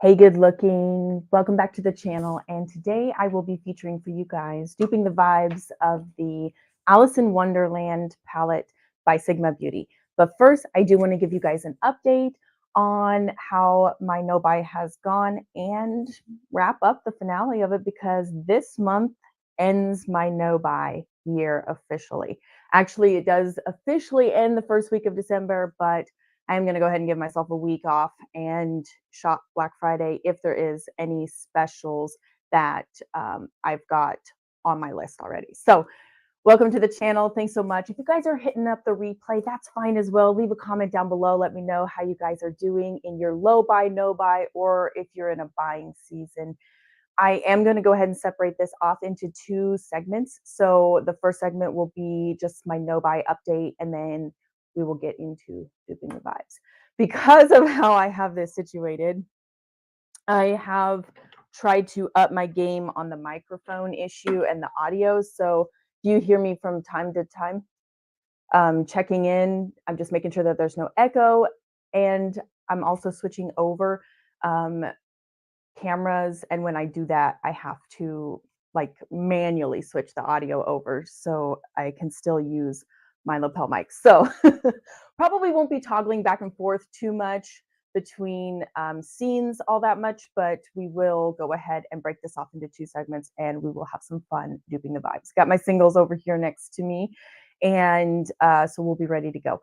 Hey, good looking. Welcome back to the channel. And today I will be featuring for you guys duping the vibes of the Alice in Wonderland palette by Sigma Beauty. But first, I do want to give you guys an update on how my no buy has gone and wrap up the finale of it because this month ends my no buy year officially. Actually, it does officially end the first week of December, but I'm going to go ahead and give myself a week off and shop Black Friday if there is any specials that I've got on my list already. So welcome to the channel. Thanks so much. If you guys are hitting up the replay, that's fine as well. Leave a comment down below. Let me know how you guys are doing in your low buy, no buy, or if you're in a buying season. I am going to go ahead and separate this off into two segments. So the first segment will be just my no buy update, and then we will get into duping the vibes. Because of how I have this situated, I have tried to up my game on the microphone issue and the audio. So do you hear me from time to time? Checking in. I'm just making sure that there's no echo. And I'm also switching over cameras, and when I do that, I have to like manually switch the audio over so I can still use my lapel mic. So probably won't be toggling back and forth too much between scenes all that much, but we will go ahead and break this off into two segments and we will have some fun duping the vibes. Got my singles over here next to me, and so we'll be ready to go.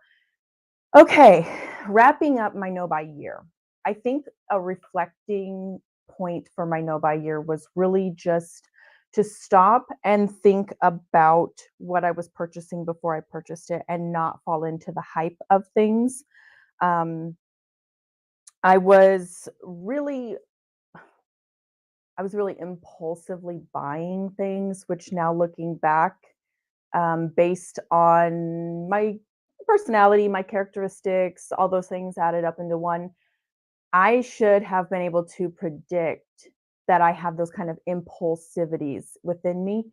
Okay, wrapping up my no buy year. I think a reflecting point for my no buy year was really just to stop and think about what I was purchasing before I purchased it and not fall into the hype of things. Um, I was really impulsively buying things, which now looking back, based on my personality, my characteristics, all those things added up into one. I should have been able to predict that I have those kind of impulsivities within me,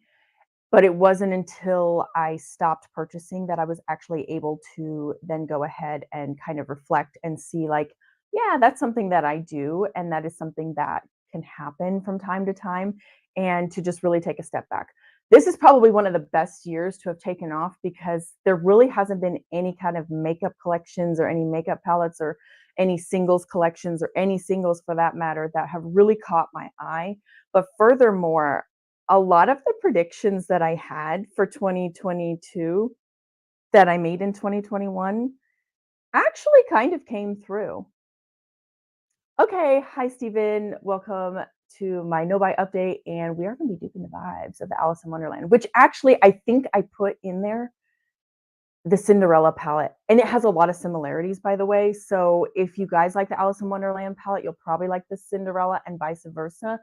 but it wasn't until I stopped purchasing that I was actually able to then go ahead and kind of reflect and see, like, yeah, that's something that I do, and that is something that can happen from time to time, and to just really take a step back. This is probably one of the best years to have taken off because there really hasn't been any kind of makeup collections or any makeup palettes or any singles collections or any singles for that matter that have really caught my eye. But furthermore, a lot of the predictions that I had for 2022 that I made in 2021 actually kind of came through. Okay, hi Stephen, welcome to my no buy update, and we are going to be duping the vibes of the Alice in Wonderland, which actually I think I put in there the Cinderella palette, and it has a lot of similarities, by the way. So if you guys like the Alice in Wonderland palette, you'll probably like the Cinderella and vice versa.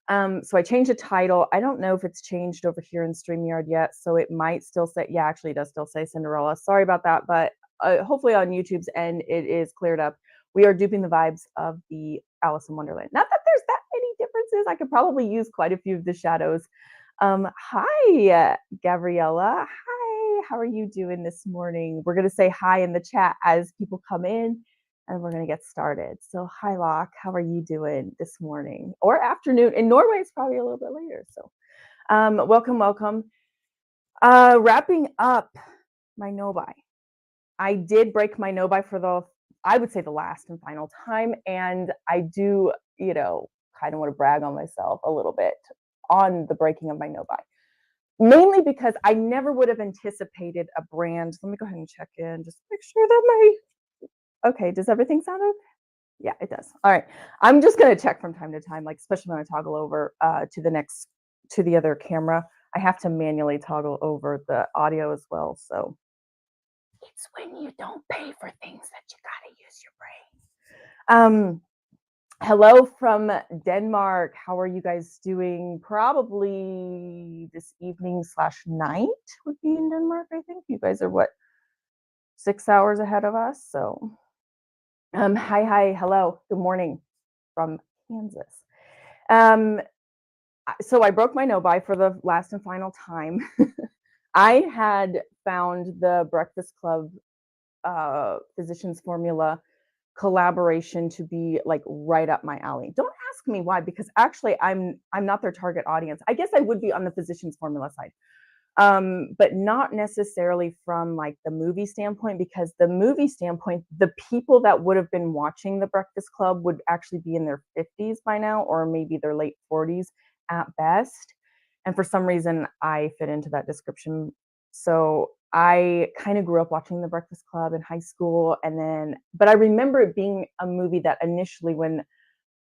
So I changed the title. I don't know if it's changed over here in StreamYard yet, so it might still say, yeah, actually it does still say Cinderella. Sorry about that, but hopefully on YouTube's end it is cleared up. We are duping the vibes of the Alice in Wonderland. Not that there's that many differences. I could probably use quite a few of the shadows. Hi, Gabriella. Hi, how are you doing this morning? We're going to say hi in the chat as people come in, and we're going to get started. So hi, Locke, how are you doing this morning or afternoon? In Norway, it's probably a little bit later. So welcome, welcome. Wrapping up my no buy. I did break my no buy for I would say the last and final time. And I do, kind of want to brag on myself a little bit on the breaking of my no buy. Mainly because I never would have anticipated a brand. Let me go ahead and check in, just make sure that okay, does everything sound okay? Yeah, it does. All right. I'm just going to check from time to time, like especially when I toggle over to the other camera. I have to manually toggle over the audio as well. So it's when you don't pay for things that you got to use your brain. Hello from Denmark. How are you guys doing? Probably this evening / night would be in Denmark, I think. You guys are what, 6 hours ahead of us? So hi, hello, good morning from Kansas. So I broke my no buy for the last and final time. I had found the Breakfast Club Physicians Formula collaboration to be like right up my alley. Don't ask me why, because actually I'm not their target audience. I guess I would be on the physician's formula side, but not necessarily from like the movie standpoint, because the movie standpoint, the people that would have been watching The Breakfast Club would actually be in their 50s by now, or maybe their late 40s at best. And for some reason, I fit into that description. So I kind of grew up watching The Breakfast Club in high school. And then, but I remember it being a movie that initially, when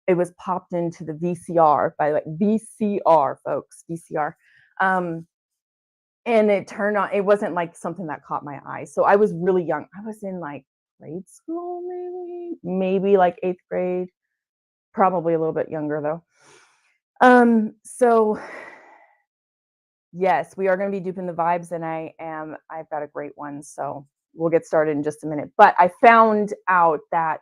it was popped into the VCR, by like VCR, folks, VCR. And it turned on, it wasn't like something that caught my eye. So I was really young. I was in like grade school, maybe like 8th grade, probably a little bit younger though. So yes, we are going to be duping the vibes, and I've got a great one. So we'll get started in just a minute. But I found out that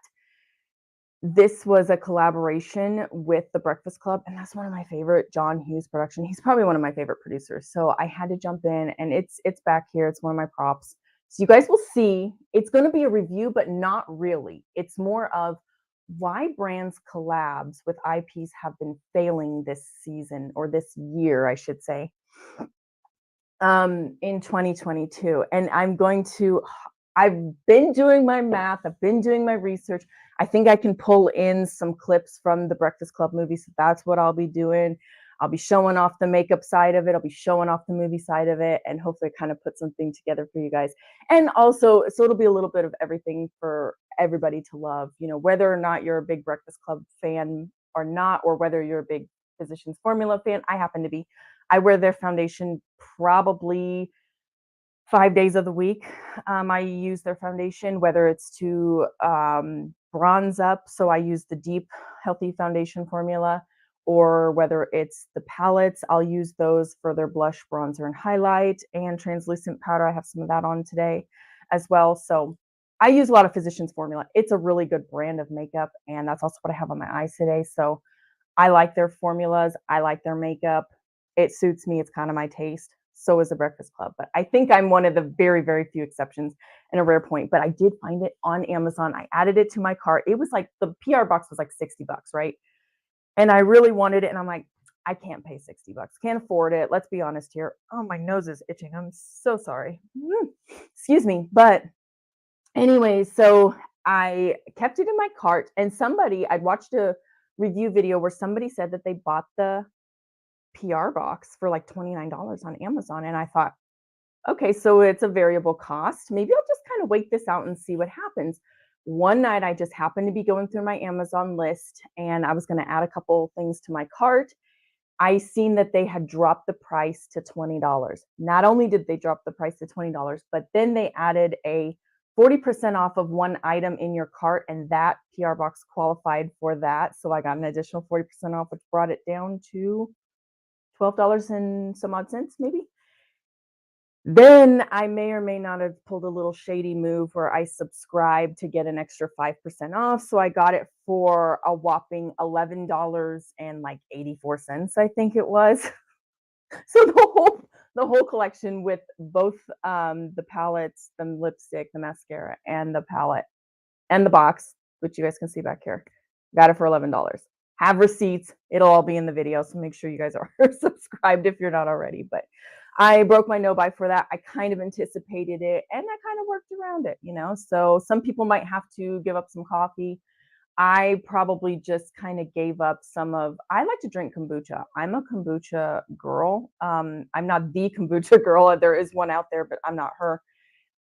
this was a collaboration with The Breakfast Club, and that's one of my favorite John Hughes production. He's probably one of my favorite producers. So I had to jump in, and it's back here. It's one of my props. So you guys will see, it's going to be a review, but not really. It's more of why brands collabs with IPs have been failing this season, or this year, I should say, in 2022. And I've been doing my math, I've been doing my research. I think I can pull in some clips from the Breakfast Club movie. So that's what I'll be doing. I'll be showing off the makeup side of it. I'll be showing off the movie side of it, and hopefully kind of put something together for you guys. And also, so it'll be a little bit of everything for everybody to love, you know, whether or not you're a big Breakfast Club fan or not, or whether you're a big Physicians Formula fan. I happen to be. I wear their foundation probably 5 days of the week. I use their foundation, whether it's to bronze up. So I use the Deep Healthy Foundation formula, or whether it's the palettes, I'll use those for their blush, bronzer, and highlight, and translucent powder. I have some of that on today as well. So I use a lot of Physicians Formula. It's a really good brand of makeup, and that's also what I have on my eyes today. So I like their formulas. I like their makeup. It suits me. It's kind of my taste. So is the Breakfast Club. But I think I'm one of the very, very few exceptions, and a rare point. But I did find it on Amazon. I added it to my cart. It was like, the PR box was like $60, right? And I really wanted it. And I'm like, I can't pay $60. Can't afford it. Let's be honest here. Oh, my nose is itching. I'm so sorry. Excuse me. But anyways, so I kept it in my cart, and I'd watched a review video where somebody said that they bought the PR box for like $29 on Amazon. And I thought, okay, so it's a variable cost. Maybe I'll just kind of wait this out and see what happens. One night, I just happened to be going through my Amazon list, and I was going to add a couple things to my cart. I seen that they had dropped the price to $20. Not only did they drop the price to $20, but then they added a 40% off of one item in your cart, and that PR box qualified for that. So I got an additional 40% off, which brought it down to $12 and some odd cents, maybe. Then I may or may not have pulled a little shady move where I subscribed to get an extra 5% off. So I got it for a whopping $11.84, I think it was. So the whole collection, with both the palettes, the lipstick, the mascara, and the palette, and the box, which you guys can see back here, got it for $11. Have receipts. It'll all be in the video, so make sure you guys are subscribed if you're not already. But I broke my no buy for that. I kind of anticipated it, and I kind of worked around it, you know. So some people might have to give up some coffee. I probably just kind of gave up I like to drink kombucha. I'm a kombucha girl. I'm not the kombucha girl. There is one out there, but I'm not her.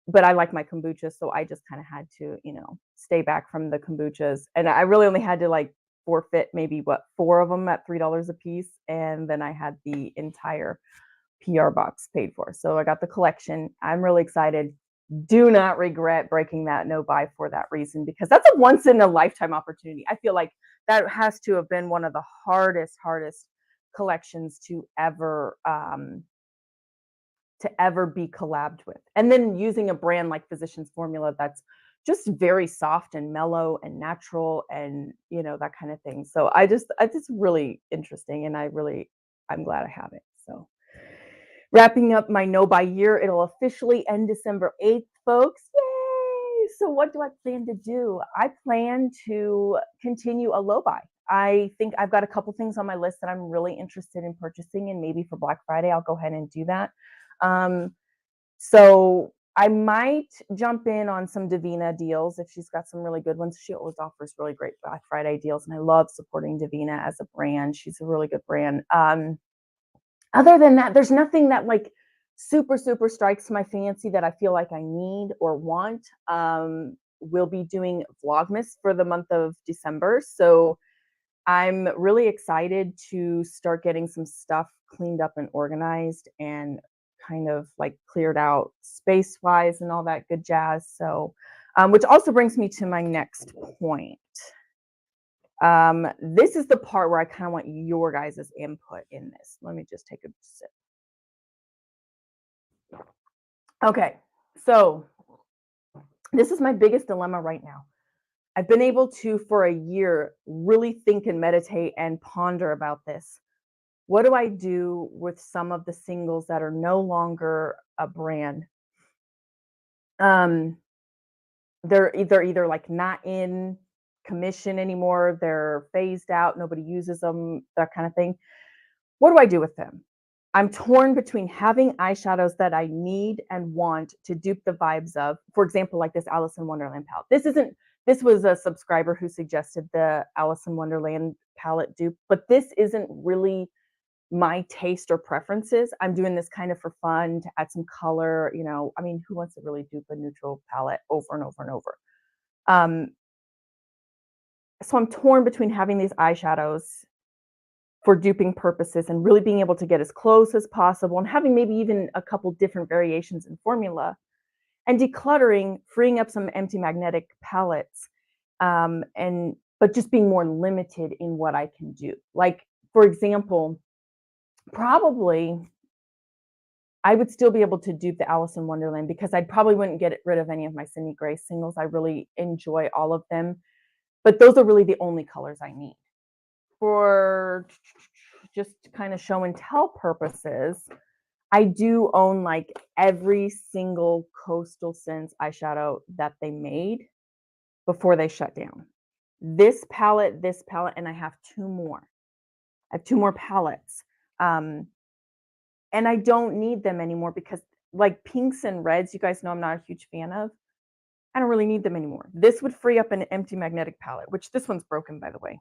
But I like my kombucha, so I just kind of had to, you know, stay back from the kombuchas. And I really only had to like forfeit maybe 4 of them at $3 a piece, and then I had the entire PR box paid for. So I got the collection. I'm really excited. Do not regret breaking that no buy for that reason, because that's a once in a lifetime opportunity. I feel like that has to have been one of the hardest collections to ever be collabed with. And then using a brand like Physicians Formula that's just very soft and mellow and natural, and you know, that kind of thing. So it's really interesting, and I'm glad I have it. So wrapping up my no buy year, it'll officially end December 8th, folks. Yay! so what do I plan to do? I plan to continue a low buy. I think I've got a couple things on my list that I'm really interested in purchasing, and maybe for Black Friday, I'll go ahead and do that. So I might jump in on some Davina deals if she's got some really good ones. She always offers really great Black Friday deals, and I love supporting Davina as a brand. She's a really good brand. Other than that, there's nothing that like super strikes my fancy that I feel like I need or want. We'll be doing Vlogmas for the month of December, so I'm really excited to start getting some stuff cleaned up and organized and kind of like cleared out space wise and all that good jazz. So, which also brings me to my next point. This is the part where I kind of want your guys' input in this. Let me just take a sip. Okay, so this is my biggest dilemma right now. I've been able to, for a year, really think and meditate and ponder about this. What do I do with some of the singles that are no longer a brand? They're either like not in commission anymore, they're phased out, nobody uses them, that kind of thing. What do I do with them? I'm torn between having eyeshadows that I need and want to dupe the vibes of. For example, like this Alice in Wonderland palette. This was a subscriber who suggested the Alice in Wonderland palette dupe, but this isn't really my taste or preferences. I'm doing this kind of for fun to add some color. You know, I mean, who wants to really dupe a neutral palette over and over and over? So I'm torn between having these eyeshadows for duping purposes and really being able to get as close as possible and having maybe even a couple different variations in formula and decluttering, freeing up some empty magnetic palettes, but just being more limited in what I can do. Like, for example, probably I would still be able to dupe the Alice in Wonderland because I probably wouldn't get rid of any of my Cindy Grace singles. I really enjoy all of them, but those are really the only colors I need. For just kind of show and tell purposes, I do own like every single Coastal Scents eyeshadow that they made before they shut down. This palette, and I have two more. I have two more palettes. And I don't need them anymore because like pinks and reds, you guys know I'm not a huge fan of. I don't really need them anymore. This would free up an empty magnetic palette, which this one's broken, by the way.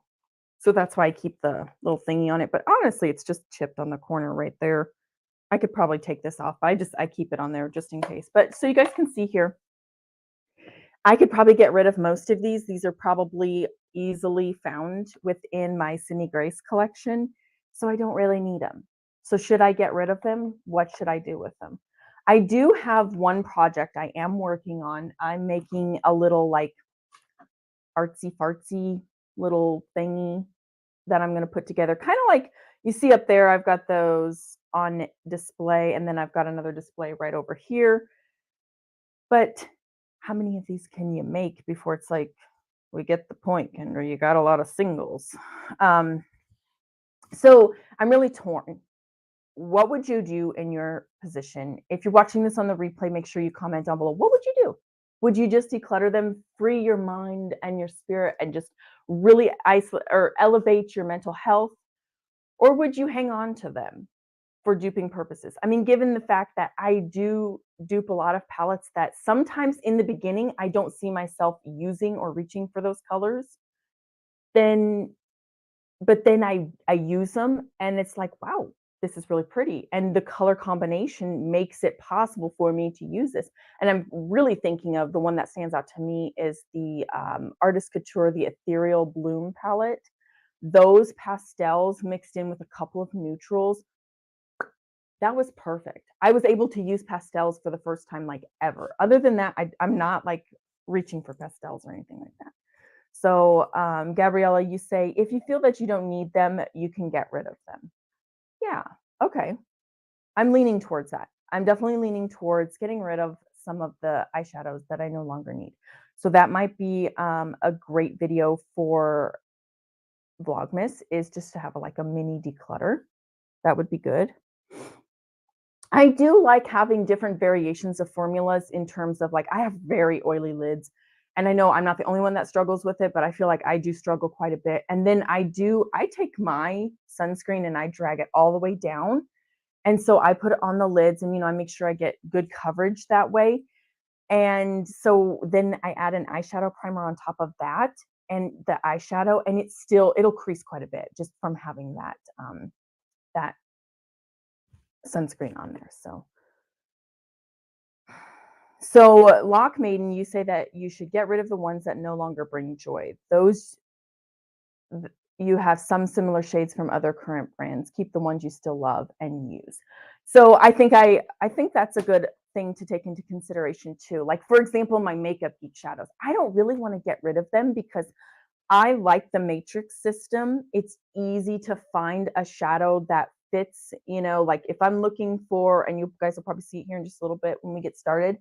So that's why I keep the little thingy on it. But honestly, it's just chipped on the corner right there. I could probably take this off. I keep it on there just in case. But so you guys can see here, I could probably get rid of most of these. These are probably easily found within my Cindy Grace collection. So I don't really need them. So should I get rid of them? What should I do with them? I do have one project I am working on. I'm making a little like artsy fartsy little thingy that I'm going to put together. Kind of like you see up there, I've got those on display, and then I've got another display right over here. But how many of these can you make before it's like, we get the point, Kendra, you got a lot of singles. So I'm really torn. What would you do in your position? If you're watching this on the replay, make sure you comment down below. What would you do? Would you just declutter them, free your mind and your spirit, and just really isolate or elevate your mental health? Or would you hang on to them for duping purposes? I mean, given the fact that I do dupe a lot of palettes that sometimes in the beginning, I don't see myself using or reaching for those colors, but then I use them and it's like, wow, this is really pretty. And the color combination makes it possible for me to use this. And I'm really thinking of the one that stands out to me is the Artist Couture, the Ethereal Bloom palette. Those pastels mixed in with a couple of neutrals, that was perfect. I was able to use pastels for the first time like ever. Other than that, I'm not like reaching for pastels or anything like that. So Gabriella, you say, if you feel that you don't need them, you can get rid of them. Yeah, okay. I'm leaning towards that. I'm definitely leaning towards getting rid of some of the eyeshadows that I no longer need. So that might be a great video for Vlogmas, is just to have like a mini declutter. That would be good. I do like having different variations of formulas in terms of like, I have very oily lids. And I know I'm not the only one that struggles with it, but I feel like I do struggle quite a bit. And then I take my sunscreen and I drag it all the way down. And so I put it on the lids and, I make sure I get good coverage that way. And so then I add an eyeshadow primer on top of that and the eyeshadow, and it'll crease quite a bit just from having that sunscreen on there. So Lock Maiden, you say that you should get rid of the ones that no longer bring joy. You have some similar shades from other current brands. Keep the ones you still love and use. So I think that's a good thing to take into consideration too. Like, for example, my Makeup Geek shadows. I don't really want to get rid of them because I like the matrix system. It's easy to find a shadow that fits, like if I'm looking for, and you guys will probably see it here in just a little bit when we get started,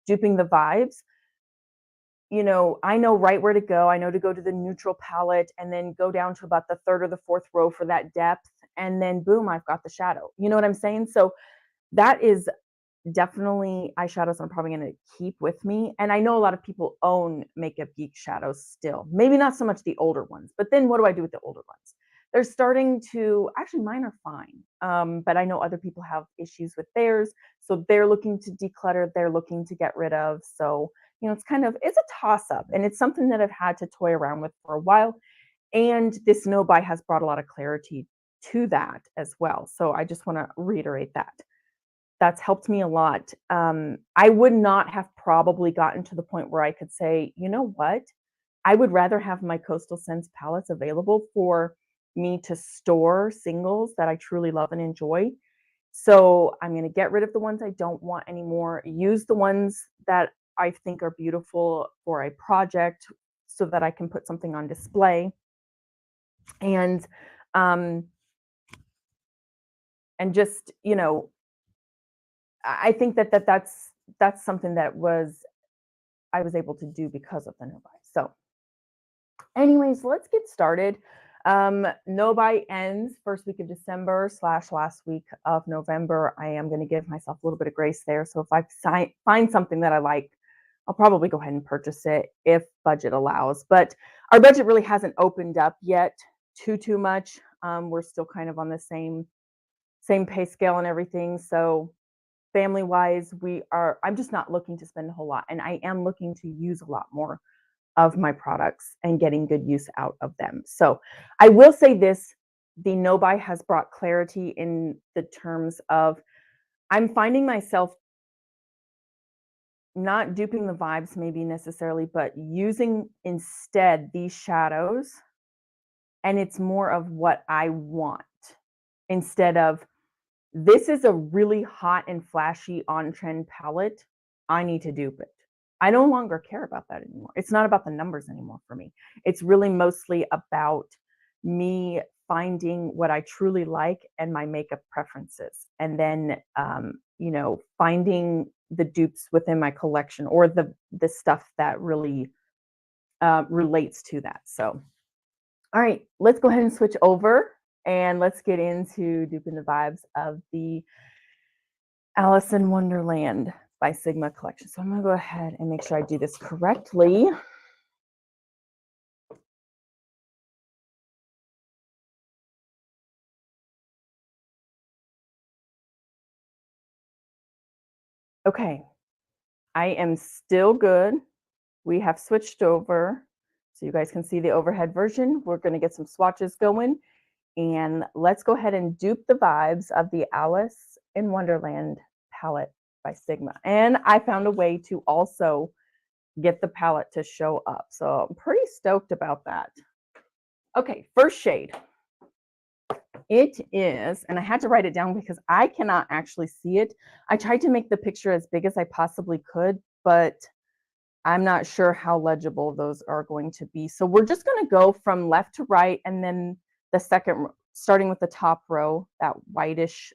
duping the vibes. I know right where to go. I know to go to the neutral palette and then go down to about the third or the fourth row for that depth. And then boom, I've got the shadow. You know what I'm saying? So that is definitely eyeshadows I'm probably going to keep with me. And I know a lot of people own Makeup Geek shadows still. Maybe not so much the older ones, but then what do I do with the older ones? They're starting to, actually mine are fine. But I know other people have issues with theirs. So they're looking to declutter, they're looking to get rid of. So, it's a toss up, and it's something that I've had to toy around with for a while. And this no buy has brought a lot of clarity to that as well. So I just want to reiterate that. That's helped me a lot. I would not have probably gotten to the point where I could say, you know what? I would rather have my Coastal Scents palettes available for me to store singles that I truly love and enjoy. So I'm going to get rid of the ones I don't want anymore, use the ones that I think are beautiful for a project so that I can put something on display. And just, I think that's something that I was able to do because of the no buy. So anyways, let's get started. No buy ends first week of December / last week of November. I am going to give myself a little bit of grace there. So if I find something that I like, I'll probably go ahead and purchase it if budget allows. But our budget really hasn't opened up yet too much. We're still kind of on the same pay scale and everything. So family wise, I'm just not looking to spend a whole lot, and I am looking to use a lot more of my products and getting good use out of them. So I will say this, the no buy has brought clarity in the terms of I'm finding myself not duping the vibes maybe necessarily, but using instead these shadows, and it's more of what I want instead of this is a really hot and flashy on-trend palette. I need to dupe it. I no longer care about that anymore. It's not about the numbers anymore for me. It's really mostly about me finding what I truly like and my makeup preferences. And then, finding the dupes within my collection or the stuff that really relates to that. So, all right, let's go ahead and switch over. And let's get into duping the vibes of the Alice in Wonderland by Sigma collection. So I'm going to go ahead and make sure I do this correctly. Okay, I am still good. We have switched over so you guys can see the overhead version. We're going to get some swatches going. And let's go ahead and dupe the vibes of the Alice in Wonderland palette by Sigma. And I found a way to also get the palette to show up. So I'm pretty stoked about that. Okay, first shade. It is, and I had to write it down because I cannot actually see it. I tried to make the picture as big as I possibly could, but I'm not sure how legible those are going to be. So we're just going to go from left to right, and then the second, starting with the top row, that whitish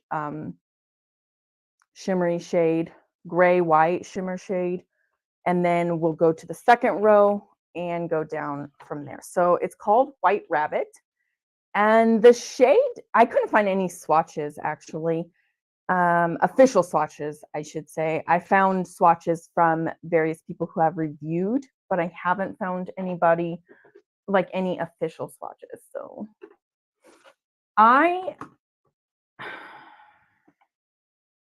shimmery shade, gray white shimmer shade, and then we'll go to the second row and go down from there. So it's called White Rabbit, and the shade, I couldn't find any swatches actually, official swatches, I should say. I found swatches from various people who have reviewed but I haven't found anybody, like any official swatches. So I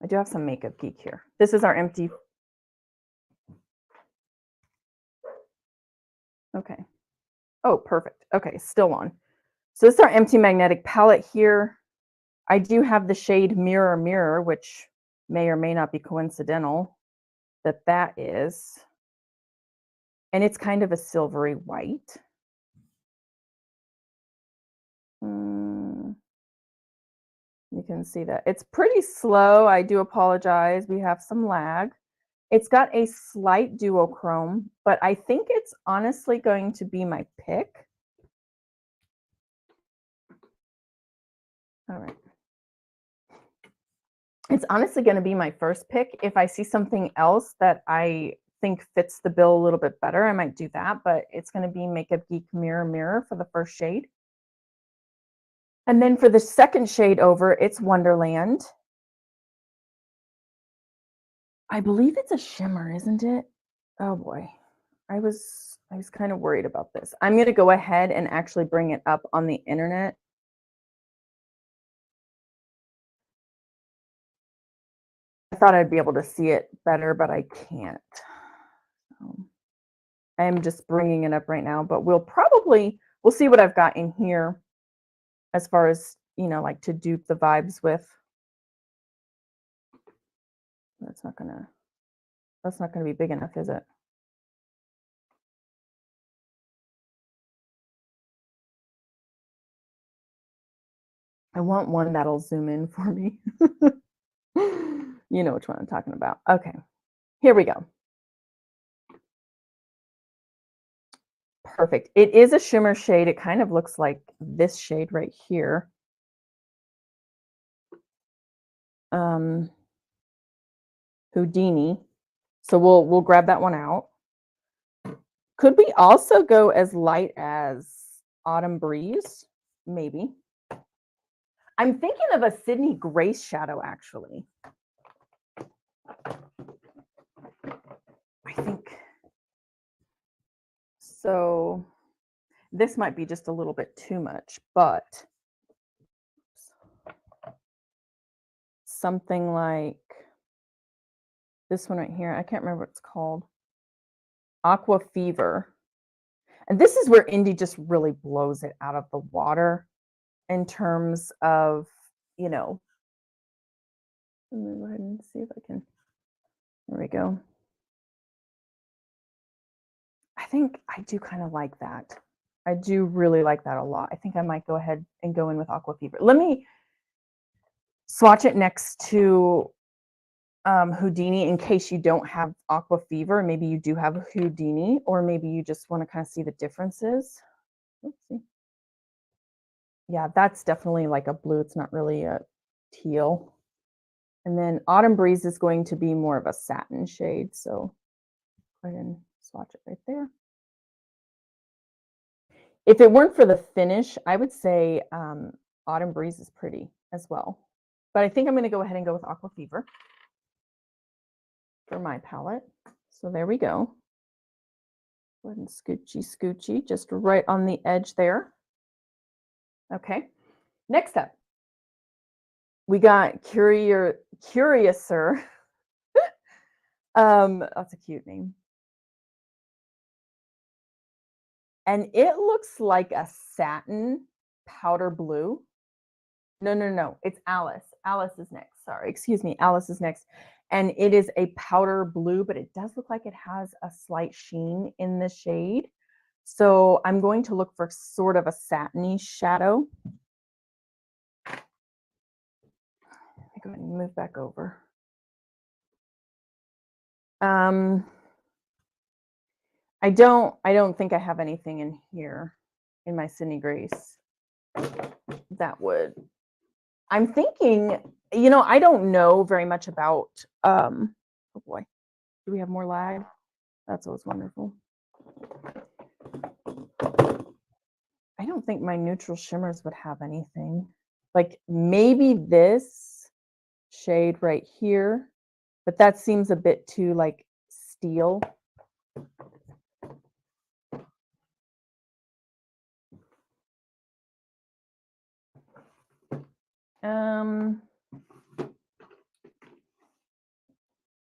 do have some Makeup Geek here. This is our empty. Okay. Oh, perfect. Okay, still on. So this is our empty magnetic palette here. I do have the shade Mirror Mirror, which may or may not be coincidental that is. And it's kind of a silvery white. You can see that. It's pretty slow. I do apologize. We have some lag. It's got a slight duochrome, but I think it's honestly going to be my pick. All right. It's honestly going to be my first pick. If I see something else that I think fits the bill a little bit better, I might do that, but it's going to be Makeup Geek Mirror Mirror for the first shade. And then for the second shade over, it's Wonderland. I believe it's a shimmer, isn't it? Oh boy. I was kind of worried about this. I'm going to go ahead and actually bring it up on the internet. I thought I'd be able to see it better, but I can't. I am just bringing it up right now, but we'll see what I've got in here as far as, you know, like to dupe the vibes with. That's not gonna be big enough, is it? I want one that'll zoom in for me. You know which one I'm talking about. Okay, here we go. Perfect. It is a shimmer shade. It kind of looks like this shade right here. Houdini. So we'll grab that one out. Could we also go as light as Autumn Breeze? Maybe. I'm thinking of a Sydney Grace shadow, actually. I think so. This might be just a little bit too much, but something like this one right here. I can't remember what it's called. Aqua Fever. And this is where Indie just really blows it out of the water in terms of, you know, let me go ahead and see if I can. There we go. I think I do kind of like that. I do really like that a lot. I think I might go ahead and go in with Aqua Fever. Let me swatch it next to Houdini in case you don't have Aqua Fever. Maybe you do have Houdini, or maybe you just want to kind of see the differences. Oopsie. Yeah, that's definitely like a blue. It's not really a teal. And then Autumn Breeze is going to be more of a satin shade. So go ahead and swatch it right there. If it weren't for the finish, I would say Autumn Breeze is pretty as well. But I think I'm going to go ahead and go with Aqua Fever for my palette. So there we go. Go ahead and scoochy, just right on the edge there. Okay. Next up, we got Curiouser. That's a cute name. And it looks like a satin powder blue. No. It's Alice. Alice is next. Sorry, excuse me. Alice is next. And it is a powder blue, but it does look like it has a slight sheen in the shade. So I'm going to look for sort of a satiny shadow. Let me go ahead and move back over. I don't think I have anything in here in my Sydney Grace that would. I'm thinking, you know, I don't know very much about, oh boy, do we have more lag? That's always wonderful. I don't think my neutral shimmers would have anything. Like maybe this shade right here, but that seems a bit too like steel.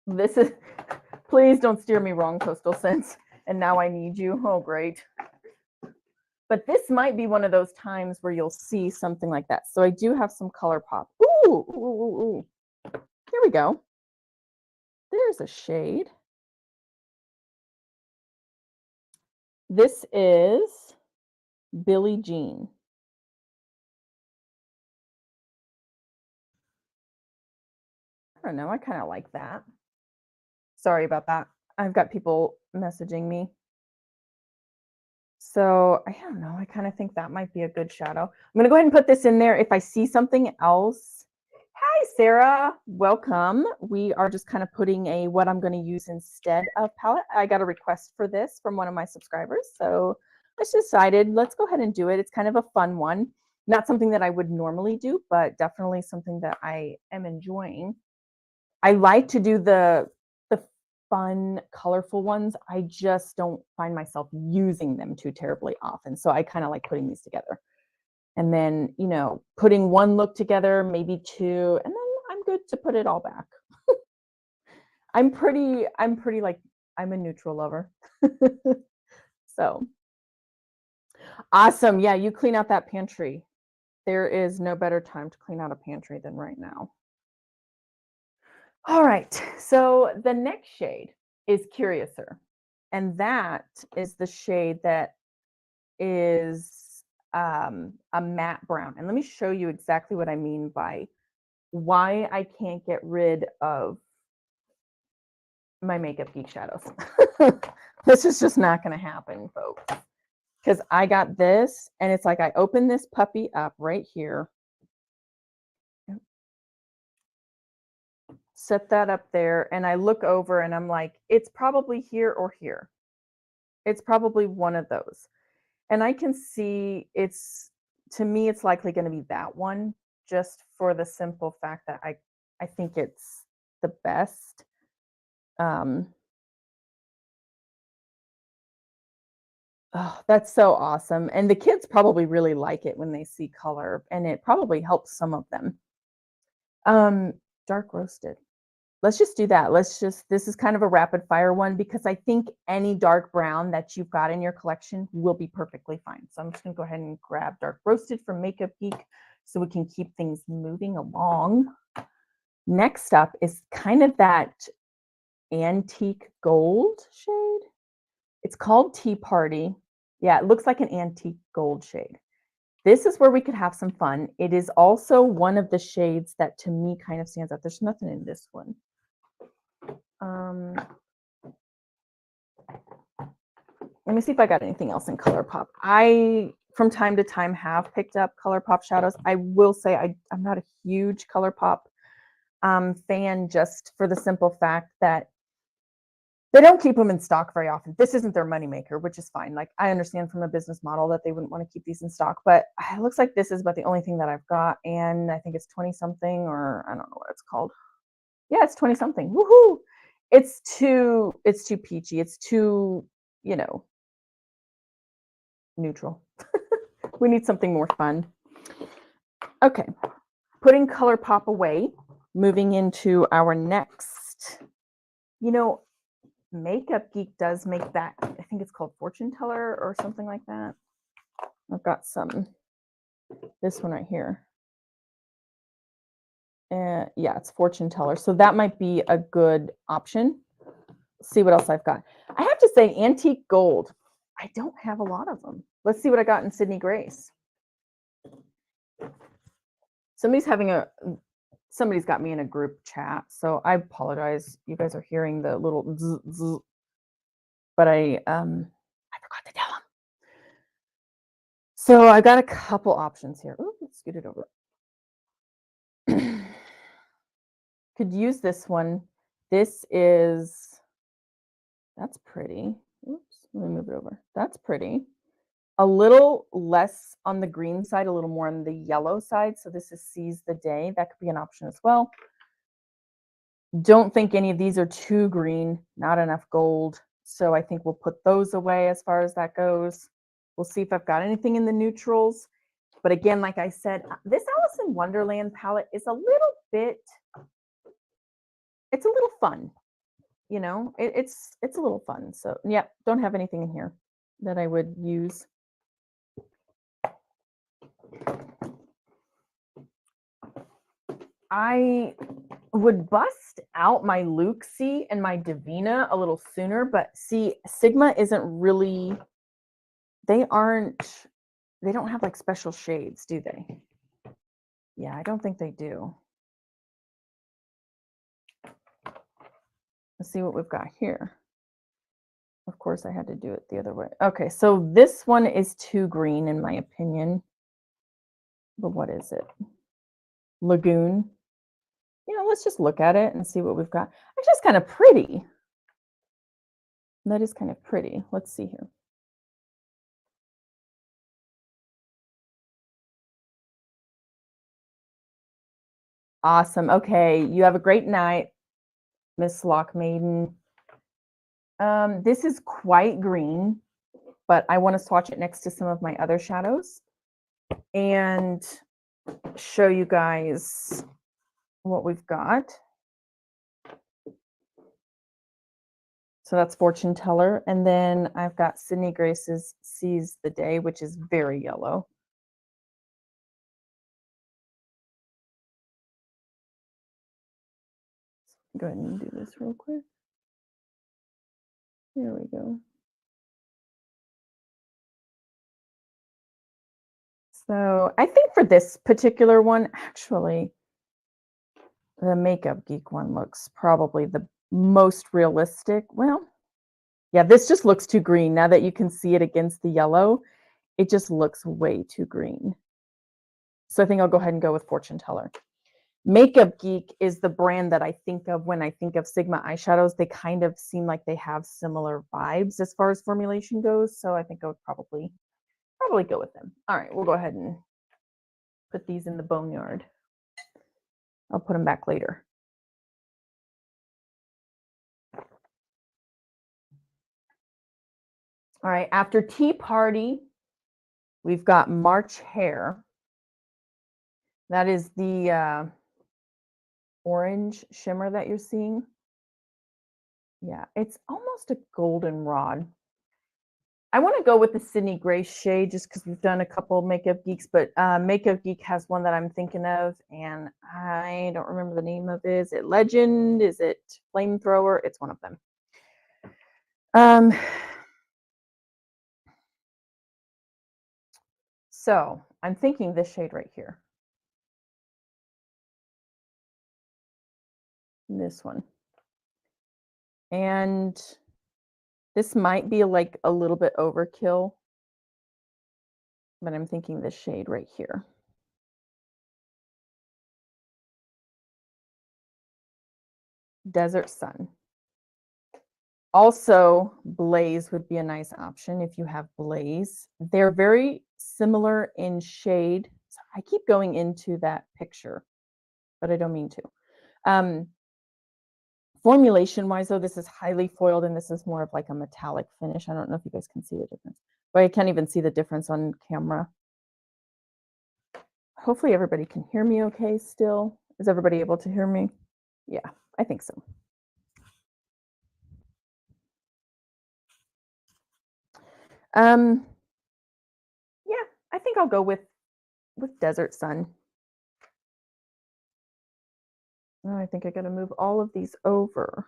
This is, please don't steer me wrong, Coastal Scents. And now I need you. Oh, great. But this might be one of those times where you'll see something like that. So I do have some ColourPop. Ooh, ooh, ooh, ooh. Here we go. There's a shade. This is Billie Jean. I don't know. I kind of like that. Sorry about that. I've got people messaging me. So I don't know. I kind of think that might be a good shadow. I'm going to go ahead and put this in there. If I see something else. Hi, Sarah. Welcome. We are just kind of putting a what I'm going to use instead of palette. I got a request for this from one of my subscribers. So I just decided, let's go ahead and do it. It's kind of a fun one. Not something that I would normally do, but definitely something that I am enjoying. I like to do the fun, colorful ones. I just don't find myself using them too terribly often. So I kind of like putting these together. And then, you know, putting one look together, maybe two, and then I'm good to put it all back. I'm pretty like, I'm a neutral lover. So awesome. Yeah, you clean out that pantry. There is no better time to clean out a pantry than right now. All right, so the next shade is Curiouser, and that is the shade that is a matte brown. And let me show you exactly what I mean by why I can't get rid of my Makeup Geek shadows. This is just not going to happen, folks, because I got this, and it's like I open this puppy up right here. Set that up there, and I look over and I'm like, it's probably here or here. It's probably one of those. And I can see it's, to me, it's likely going to be that one, just for the simple fact that I think it's the best. Oh, that's so awesome. And the kids probably really like it when they see color, and it probably helps some of them. Dark roasted. Let's just do that. This is kind of a rapid fire one because I think any dark brown that you've got in your collection will be perfectly fine. So I'm just going to go ahead and grab dark roasted from Makeup Geek so we can keep things moving along. Next up is kind of that antique gold shade. It's called Tea Party. Yeah, it looks like an antique gold shade. This is where we could have some fun. It is also one of the shades that to me kind of stands out. There's nothing in this one. Let me see if I got anything else in ColourPop. I, from time to time, have picked up ColourPop shadows. I will say I'm not a huge ColourPop fan, just for the simple fact that they don't keep them in stock very often. This isn't their moneymaker, which is fine. Like, I understand from a business model that they wouldn't want to keep these in stock, but it looks like this is about the only thing that I've got, and I think it's 20 something, or I don't know what it's called. Yeah, it's 20 something. Woohoo! It's too peachy. It's too, you know, neutral. We need something more fun. Okay, putting ColourPop away, moving into our next, you know, Makeup Geek does make that, I think it's called Fortune Teller or something like that. I've got this one right here. Yeah, it's Fortune Teller. So that might be a good option. Let's see what else I've got. I have to say, antique gold. I don't have a lot of them. Let's see what I got in Sydney Grace. Somebody's got me in a group chat, so I apologize. You guys are hearing the little zzz, zzz, but I forgot to tell them. So I got a couple options here. Ooh, let's scoot it over. Could use this one. That's pretty. Oops, let me move it over. That's pretty. A little less on the green side, a little more on the yellow side. So this is Seize the Day. That could be an option as well. Don't think any of these are too green, not enough gold. So I think we'll put those away as far as that goes. We'll see if I've got anything in the neutrals. But again, like I said, this Alice in Wonderland palette is a little bit, it's a little fun, you know, it's a little fun. So yeah, don't have anything in here that I would use. I would bust out my Luxie and my Divina a little sooner, but see, Sigma isn't really, they don't have like special shades, do they? Yeah, I don't think they do. Let's see what we've got here. Of course, I had to do it the other way. Okay, so this one is too green in my opinion. But what is it? Lagoon. You know, let's just look at it and see what we've got. Actually, it's kind of pretty. That is kind of pretty. Let's see here. Awesome. Okay, you have a great night, Miss Lock Maiden. This is quite green, but I want to swatch it next to some of my other shadows and show you guys what we've got. So that's Fortune Teller. And then I've got Sydney Grace's Seize the Day, which is very yellow. Go ahead and do this real quick. There we go. So I think for this particular one, actually, the Makeup Geek one looks probably the most realistic. Well, yeah, this just looks too green. Now that you can see it against the yellow, it just looks way too green. So I think I'll go ahead and go with Fortune Teller. Makeup Geek is the brand that I think of when I think of Sigma eyeshadows. They kind of seem like they have similar vibes as far as formulation goes. So I think I would probably go with them. All right, we'll go ahead and put these in the boneyard. I'll put them back later. All right, after Tea Party, we've got March Hare. That is the orange shimmer that you're seeing. Yeah, it's almost a goldenrod. I want to go with the Sydney Grace shade just because we've done a couple Makeup Geeks, but Makeup Geek has one that I'm thinking of, and I don't remember the name of it. Is it Legend? Is it Flamethrower? It's one of them. So I'm thinking this shade right here. This one. And this might be like a little bit overkill, but I'm thinking this shade right here. Desert Sun. Also, Blaze would be a nice option if you have Blaze. They're very similar in shade. So I keep going into that picture, but I don't mean to. Formulation-wise, though, this is highly foiled, and this is more of like a metallic finish. I don't know if you guys can see the difference, but I can't even see the difference on camera. Hopefully everybody can hear me okay still. Is everybody able to hear me? Yeah, I think so. Yeah, I think I'll go with Desert Sun. Oh, I think I got to move all of these over.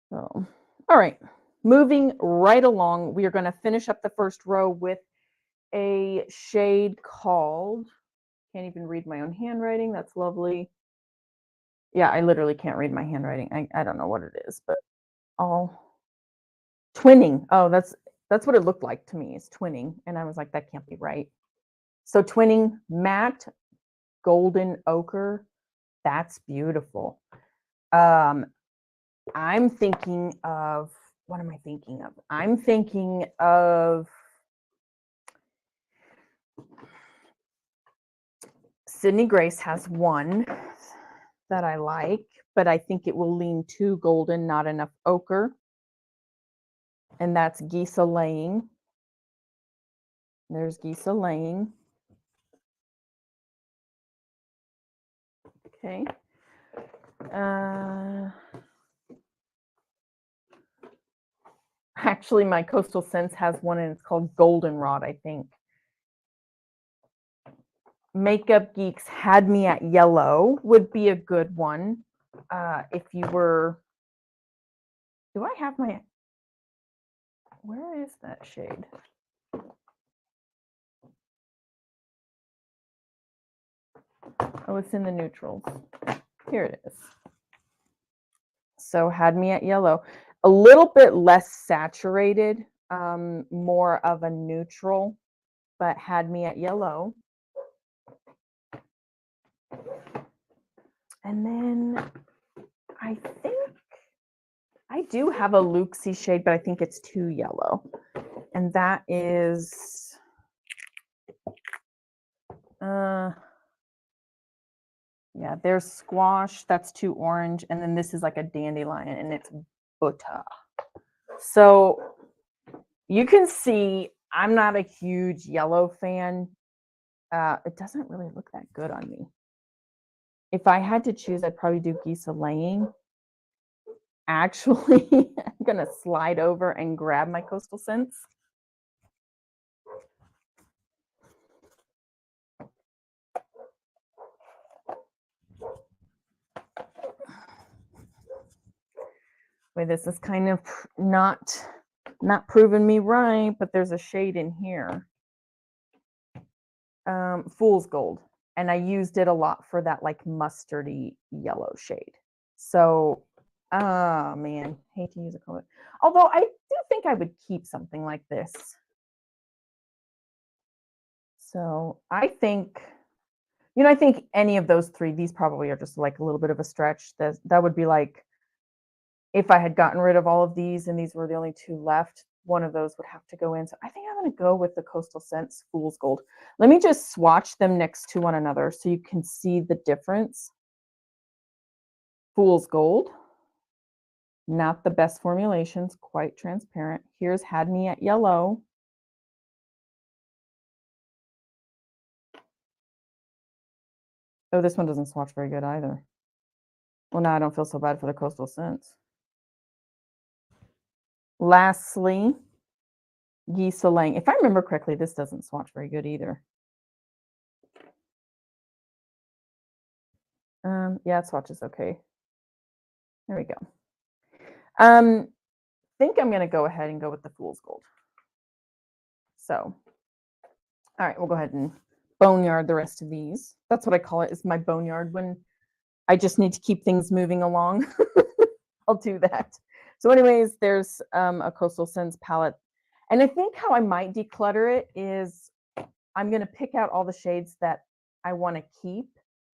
So, all right, moving right along, we are going to finish up the first row with a shade called, can't even read my own handwriting. That's lovely. Yeah, I literally can't read my handwriting. I don't know what it is, but twinning. Oh, that's what it looked like to me, is twinning. And I was like, that can't be right. So twinning matte golden ochre. That's beautiful. I'm thinking of, what am I thinking of? I'm thinking of Sydney Grace has one that I like, but I think it will lean too golden, not enough ochre. And that's Gisa Laying. There's geese laying. Okay. Actually, my Coastal Scents has one, and it's called Goldenrod, I think. Makeup Geeks Had Me at Yellow would be a good one. If you were, do I have my, where is that shade? Oh, it's in the neutrals. Here it is. So Had Me at Yellow. A little bit less saturated, more of a neutral, but Had Me at Yellow. And then I think I do have a Luxie shade, but I think it's too yellow. And that is, yeah, there's Squash, that's too orange. And then this is like a Dandelion, and it's Butter. So you can see I'm not a huge yellow fan. It doesn't really look that good on me. If I had to choose, I'd probably do Geese Laying. Actually, I'm going to slide over and grab my Coastal Scents. Wait, this is kind of not proving me right, but there's a shade in here. Fool's Gold. And I used it a lot for that like mustardy yellow shade. So, oh man, hate to use a color. Although I do think I would keep something like this. So I think, you know, I think any of those three, these probably are just like a little bit of a stretch. That would be like, if I had gotten rid of all of these and these were the only two left, one of those would have to go in. So I think I'm going to go with the Coastal Scents Fool's Gold. Let me just swatch them next to one another so you can see the difference. Fool's Gold, not the best formulations, quite transparent. Here's Had Me at Yellow. Oh, this one doesn't swatch very good either. Well, now I don't feel so bad for the Coastal Scents. Lastly, Geese Laying. If I remember correctly, this doesn't swatch very good either. Yeah, it swatches okay. There we go. Think I'm going to go ahead and go with the Fool's Gold. So, all right, we'll go ahead and boneyard the rest of these. That's what I call it, is my boneyard when I just need to keep things moving along. I'll do that. So anyways, there's a Coastal Scents palette. And I think how I might declutter it is I'm going to pick out all the shades that I want to keep,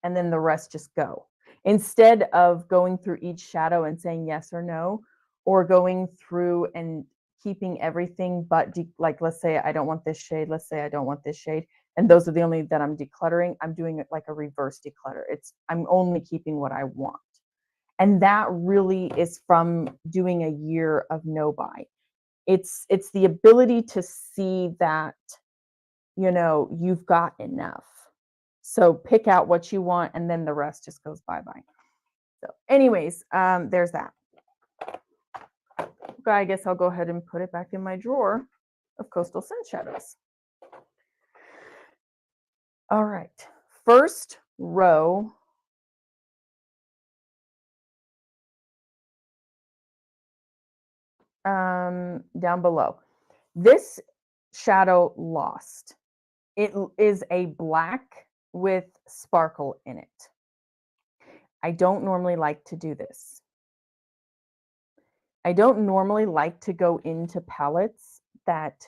and then the rest just go. Instead of going through each shadow and saying yes or no, or going through and keeping everything but like, let's say I don't want this shade, let's say I don't want this shade, and those are the only that I'm decluttering. I'm doing it like a reverse declutter. I'm only keeping what I want. And that really is from doing a year of no buy. It's the ability to see that, you know, you've got enough. So pick out what you want, and then the rest just goes bye-bye. So anyways, there's that. Okay, I guess I'll go ahead and put it back in my drawer of Coastal Scent Shadows. All right, first row. Down below. This shadow Lost. It is a black with sparkle in it. I don't normally like to do this. I don't normally like to go into palettes that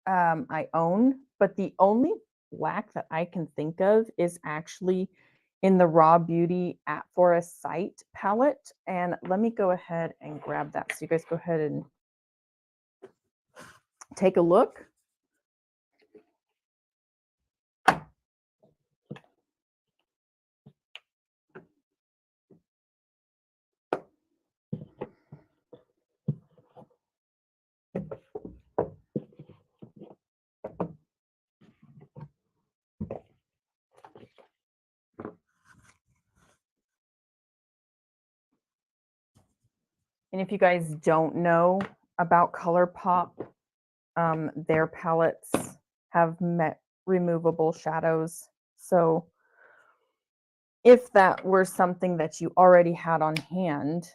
I own, but the only black that I can think of is actually in the Raw Beauty at Forest Sight palette. And let me go ahead and grab that. So you guys go ahead and take a look. And if you guys don't know about ColourPop, their palettes have removable shadows. So if that were something that you already had on hand,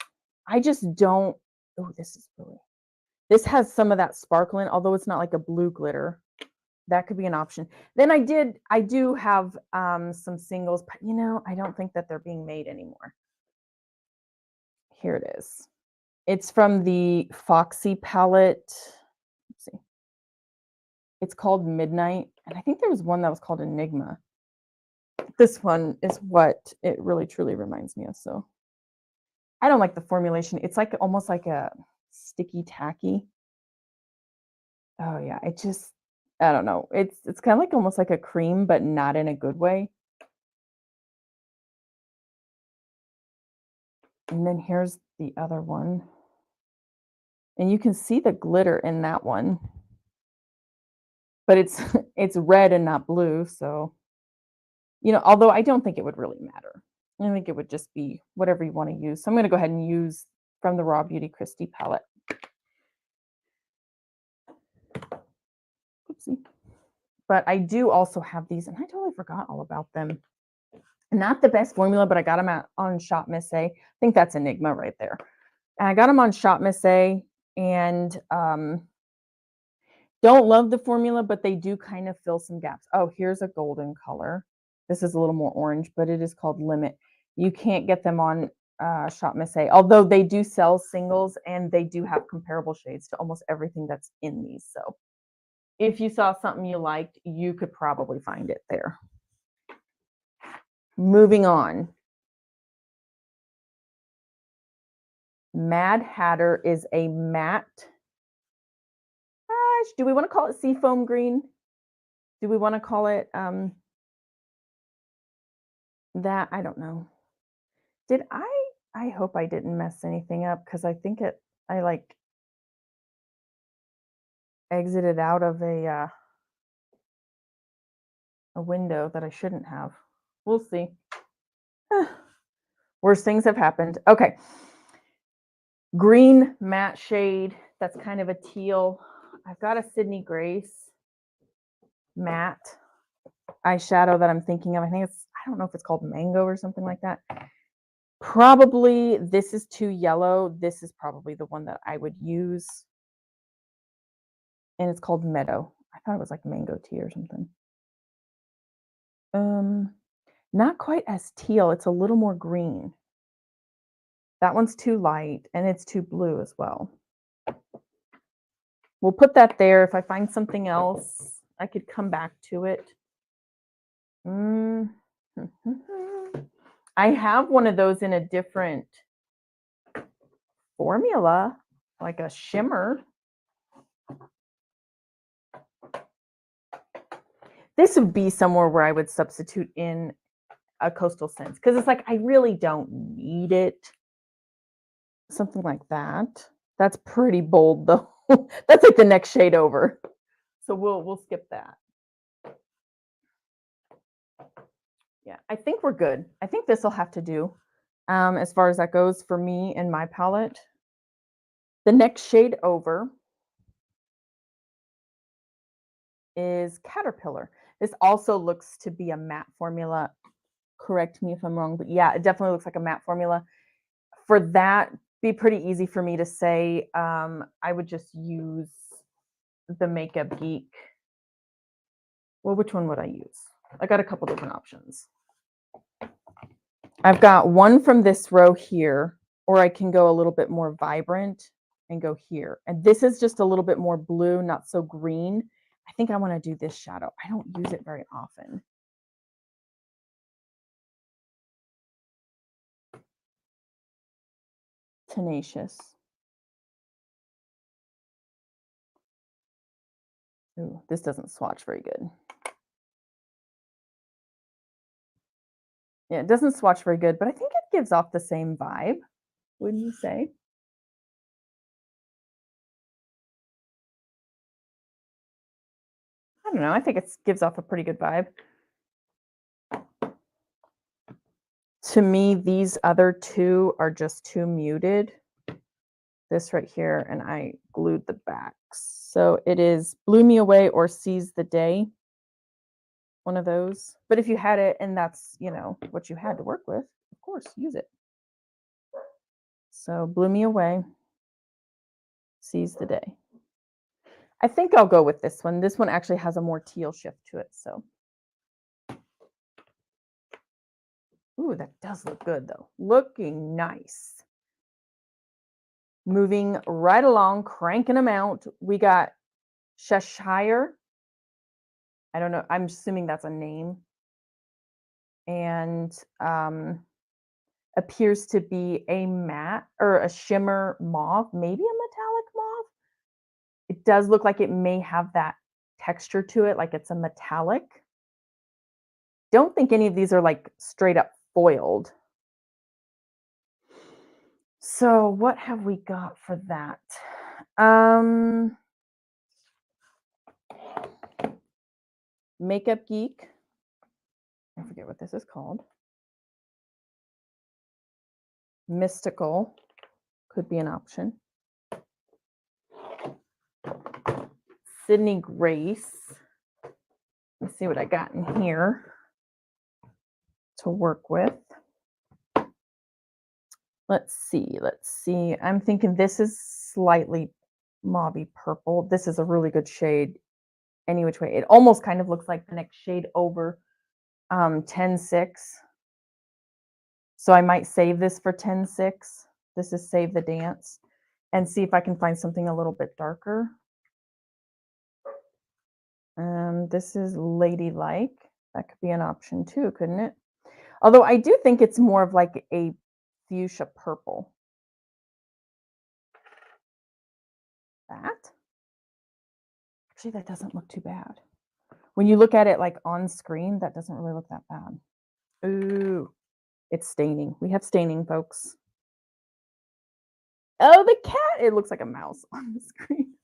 I just don't, oh, this has some of that sparkle in, although it's not like a blue glitter. That could be an option. Then I do have some singles, but you know, I don't think that they're being made anymore. Here it is. It's from the Foxy palette. Let's see. It's called Midnight, and I think there was one that was called Enigma. This one is what it really truly reminds me of. So I don't like the formulation. It's like almost like a sticky tacky. Oh yeah, it just, I don't know. It's kind of like almost like a cream, but not in a good way. And then here's the other one. And you can see the glitter in that one. But it's it's red and not blue, so you know, although I don't think it would really matter. I think it would just be whatever you want to use. So I'm going to go ahead and use from the Raw Beauty Christie palette. Oopsie. But I do also have these, and I totally forgot all about them. Not the best formula, but I got them on Shop Miss A. I think that's Enigma right there. And I got them on Shop Miss A, and don't love the formula, but they do kind of fill some gaps. Oh, here's a golden color. This is a little more orange, but it is called Limit. You can't get them on Shop Miss A, although they do sell singles and they do have comparable shades to almost everything that's in these. So if you saw something you liked, you could probably find it there. Moving on. Mad Hatter is a matte. Do we want to call it seafoam green? Do we want to call it that? I don't know. Did I hope I didn't mess anything up, because I think I like exited out of a window that I shouldn't have. We'll see. Worse things have happened. Okay. Green matte shade. That's kind of a teal. I've got a Sydney Grace matte eyeshadow that I'm thinking of. I don't know if it's called Mango or something like that. Probably this is too yellow. This is probably the one that I would use. And it's called Meadow. I thought it was like mango tea or something. Not quite as teal. It's a little more green. That one's too light, and it's too blue as well. We'll put that there. If I find something else, I could come back to it. I have one of those in a different formula, like a shimmer. This would be somewhere where I would substitute in a Coastal Scents, because it's like I really don't need it. Something like that. That's pretty bold though. That's like the next shade over. So we'll skip that. Yeah, I think we're good. I think this will have to do as far as that goes for me and my palette. The next shade over is Caterpillar. This also looks to be a matte formula. Correct me if I'm wrong, but yeah, it definitely looks like a matte formula. For that, be pretty easy for me to say. I would just use the Makeup Geek. Well, which one would I use? I got a couple different options. I've got one from this row here, or I can go a little bit more vibrant and go here. And this is just a little bit more blue, not so green. I think I want to do this shadow. I don't use it very often. Tenacious. Ooh, this doesn't swatch very good. Yeah, it doesn't swatch very good, but I think it gives off the same vibe, wouldn't you say? I don't know. I think it gives off a pretty good vibe. To me, these other two are just too muted. this right here, and I glued the backs. So it is Blew Me Away or Seize the Day, one of those. But if you had it and that's, you know, what you had to work with, of course, use it. So Blew Me Away, Seize the Day. I think I'll go with this one. This one actually has a more teal shift to it, so. Ooh, that does look good though. Looking nice. Moving right along, cranking them out. We got Cheshire. I don't know. I'm assuming that's a name. And appears to be a matte or a shimmer mauve, maybe a metallic mauve. It does look like it may have that texture to it, like it's a metallic. Don't think any of these are like straight up foiled. So what have we got for that? Makeup Geek. I forget what this is called. Mystical could be an option. Sydney Grace. Let's see what I got in here to work with. Let's see. I'm thinking this is slightly mauvey purple. This is a really good shade any which way. It almost kind of looks like the next shade over 10-6. So I might save this for 10-6. This is Save the Dance, and see if I can find something a little bit darker. This is Ladylike. That could be an option too, couldn't it? Although I do think it's more of like a fuchsia purple. That? Actually, that doesn't look too bad. When you look at it like on screen, that doesn't really look that bad. Ooh, it's staining. We have staining, folks. Oh, the cat! It looks like a mouse on the screen.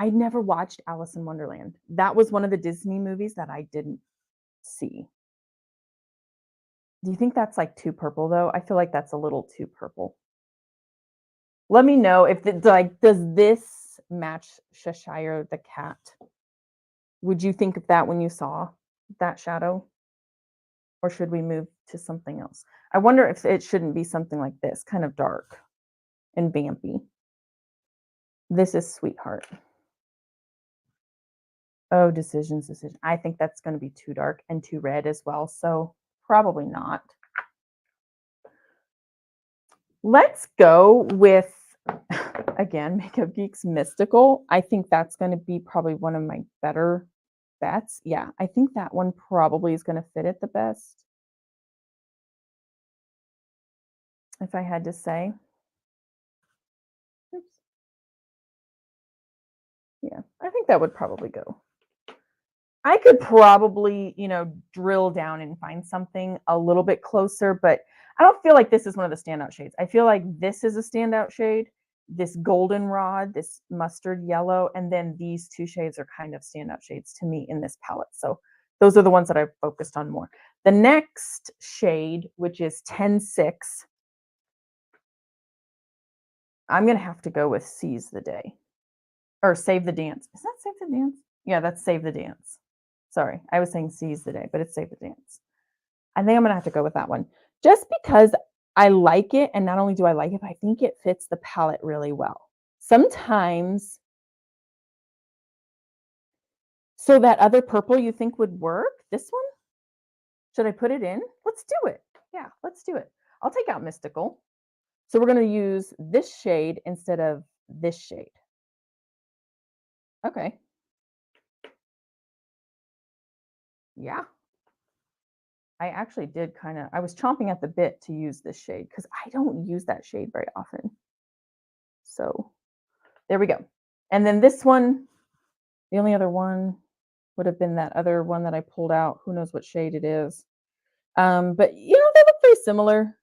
I never watched Alice in Wonderland. That was one of the Disney movies that I didn't see. Do you think that's like too purple though? I feel like that's a little too purple. Let me know if does this match Cheshire the cat? Would you think of that when you saw that shadow? Or should we move to something else? I wonder if it shouldn't be something like this, kind of dark and vampy. This is Sweetheart. Oh, decision. I think that's going to be too dark and too red as well, so probably not. Let's go with, again, Makeup Geek's Mystical. I think that's going to be probably one of my better bets. Yeah, I think that one probably is going to fit it the best, if I had to say. Oops. Yeah, I think that would probably go. I could probably, you know, drill down and find something a little bit closer, but I don't feel like this is one of the standout shades. I feel like this is a standout shade, this goldenrod, this mustard yellow, and then these two shades are kind of standout shades to me in this palette. So those are the ones that I've focused on more. The next shade, which is 10-6, I'm going to have to go with Seize the Day. Or Save the Dance. Is that Save the Dance? Yeah, that's Save the Dance. Sorry, I was saying Seize the Day, but it's Save the Dance. I think I'm going to have to go with that one. Just because I like it, and not only do I like it, but I think it fits the palette really well. Sometimes, so that other purple you think would work, this one? Should I put it in? Let's do it. Yeah, let's do it. I'll take out Mystical. So we're going to use this shade instead of this shade. Okay. Yeah. I actually did I was chomping at the bit to use this shade because I don't use that shade very often. So there we go. And then this one, the only other one would have been that other one that I pulled out. Who knows what shade it is. But, you know, they look very similar.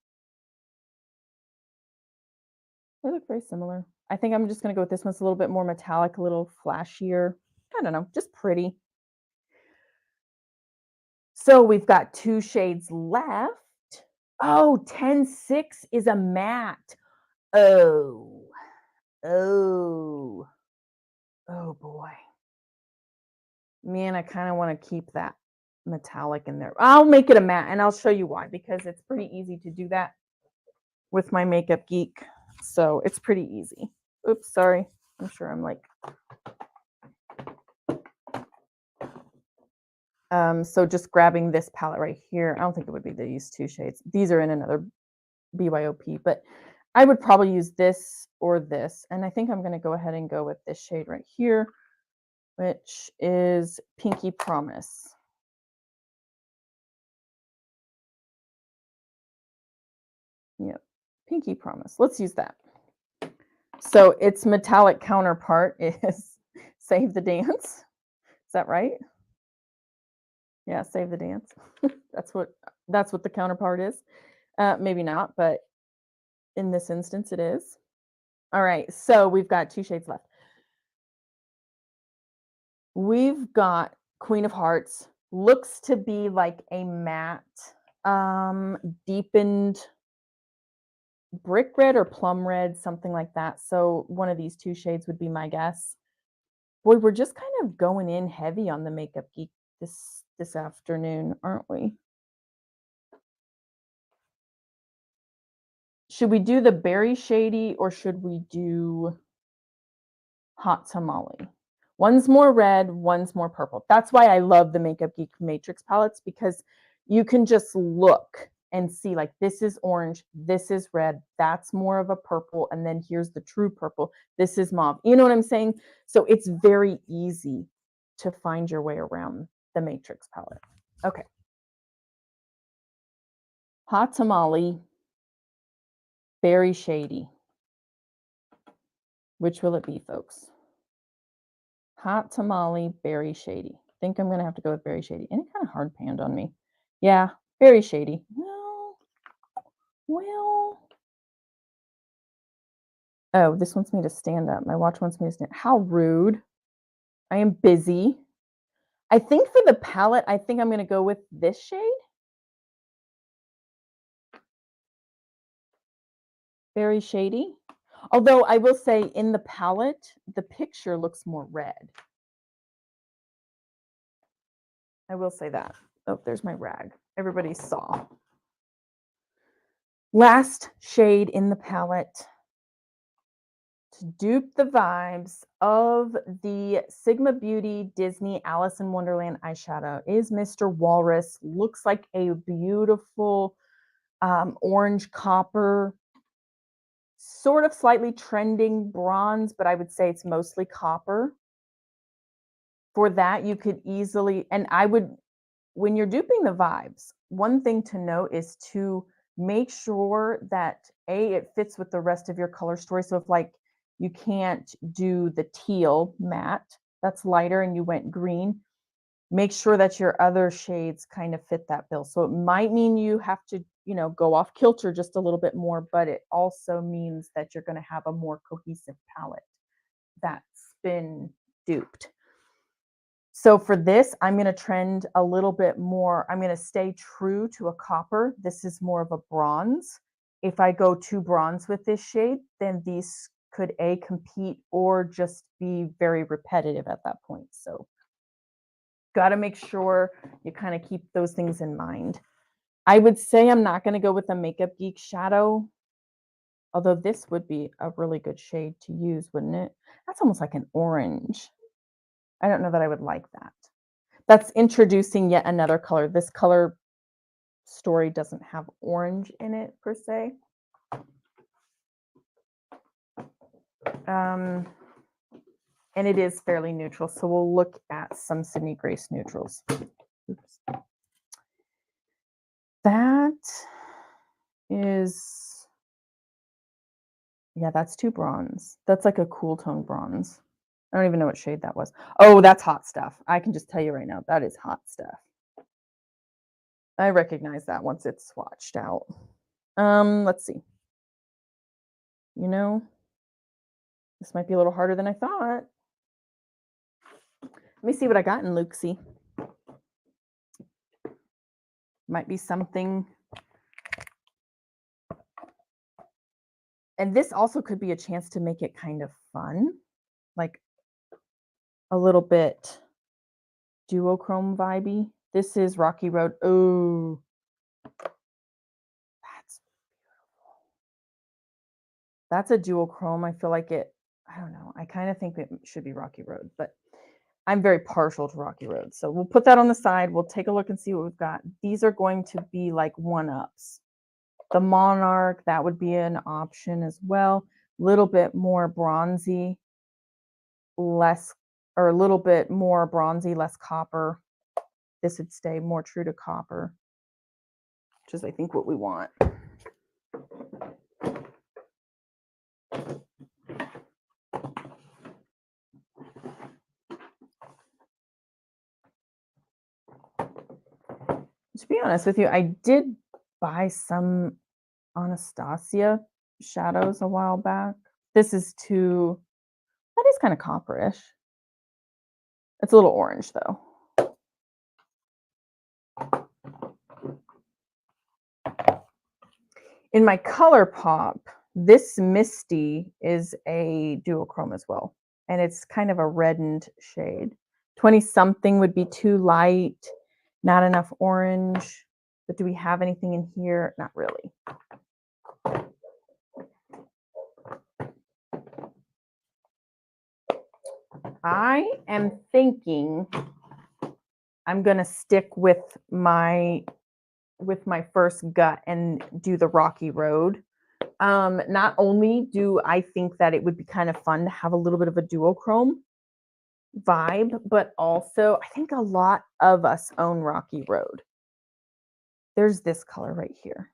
They look very similar. I think I'm just going to go with this one. It's a little bit more metallic, a little flashier. I don't know, just pretty. So we've got 2 shades left. Oh, 10-6 is a matte. Oh, oh, oh boy. Man, I kind of want to keep that metallic in there. I'll make it a matte and I'll show you why, because it's pretty easy to do that with my Makeup Geek. So it's pretty easy. Oops, sorry. I'm sure I'm like. So just grabbing this palette right here. I don't think it would be these two shades. These are in another BYOP, but I would probably use this or this. And I think I'm going to go ahead and go with this shade right here, which is Pinky Promise. Yep, Pinky Promise. Let's use that. So its metallic counterpart is Save the Dance. Is that right? Yeah, Save the Dance. that's what the counterpart is. Maybe not, but in this instance it is. All right, so we've got 2 shades left. We've got Queen of Hearts. Looks to be like a matte, deepened brick red or plum red, something like that. So one of these 2 shades would be my guess. Boy, we're just kind of going in heavy on the Makeup Geek this afternoon, aren't we? Should we do the Berry Shady or should we do Hot Tamale? One's more red, one's more purple. That's why I love the Makeup Geek Matrix palettes, because you can just look and see, like, this is orange, this is red, that's more of a purple, and then here's the true purple, this is mauve. You know what I'm saying? So it's very easy to find your way around the Matrix palette. Okay. Hot Tamale, Berry Shady. Which will it be, folks? Hot Tamale, Berry Shady. I think I'm going to have to go with Berry Shady. And it kind of hard panned on me. Yeah, Berry Shady. Well. Oh, this wants me to stand up. My watch wants me to stand. How rude. I am busy. I think for the palette, I think I'm going to go with this shade. Berry Shady. Although I will say in the palette, the picture looks more red. I will say that. Oh, there's my rag. Everybody saw. Last shade in the palette to dupe the vibes of the Sigma Beauty Disney Alice in Wonderland eyeshadow is Mr. Walrus. Looks like a beautiful orange copper, sort of slightly trending bronze, but I would say it's mostly copper. For that, you could easily, and I would, when you're duping the vibes, one thing to note is to make sure that it fits with the rest of your color story. So if, like, you can't do the teal matte, that's lighter, and you went green, make sure that your other shades kind of fit that bill. So it might mean you have to, go off kilter just a little bit more, but it also means that you're going to have a more cohesive palette that's been duped. So for this, I'm going to trend a little bit more. I'm going to stay true to a copper. This is more of a bronze. If I go too bronze with this shade, then these could compete or just be very repetitive at that point. So got to make sure you kind of keep those things in mind. I would say I'm not going to go with a Makeup Geek shadow, although this would be a really good shade to use, wouldn't it? That's almost like an orange. I don't know that I would like that. That's introducing yet another color. This color story doesn't have orange in it per se. And it is fairly neutral. So we'll look at some Sydney Grace neutrals. Oops. That is, yeah, that's too bronze. That's like a cool tone bronze. I don't even know what shade that was. Oh, that's Hot Stuff. I can just tell you right now, that is Hot Stuff. I recognize that once it's swatched out. Let's see. This might be a little harder than I thought. Let me see what I got in Luxie. Might be something And this also could be a chance to make it kind of fun, like a little bit duochrome vibey. This is Rocky Road. Oh, that's a duochrome. I feel like I don't know. I kind of think it should be Rocky Road, but I'm very partial to Rocky Road. So we'll put that on the side. We'll take a look and see what we've got. These are going to be like one-ups. The Monarch, that would be an option as well. A little bit more bronzy, less, or a little bit more bronzy, less copper. This would stay more true to copper, which is, I think, what we want. To be honest with you, I did buy some Anastasia shadows a while back. This is that is kind of copperish. It's a little orange though. In my color pop, this Misty is a duochrome as well, and it's kind of a reddened shade. 20 something would be too light, not enough orange. But do we have anything in here? Not really. I am thinking I'm going to stick with my first gut and do the Rocky Road. Not only do I think that it would be kind of fun to have a little bit of a duochrome vibe, but also I think a lot of us own Rocky Road. There's this color right here.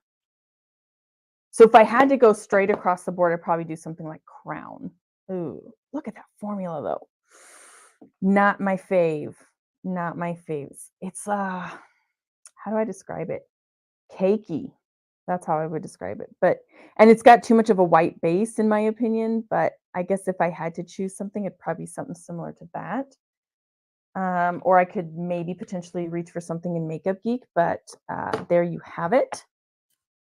So if I had to go straight across the board, I'd probably do something like Crown. Ooh, look at that formula though. Not my fave. Not my faves. It's how do I describe it? Cakey. That's how I would describe it. And it's got too much of a white base in my opinion, but I guess if I had to choose something, it'd probably be something similar to that. Or I could maybe potentially reach for something in Makeup Geek, but there you have it.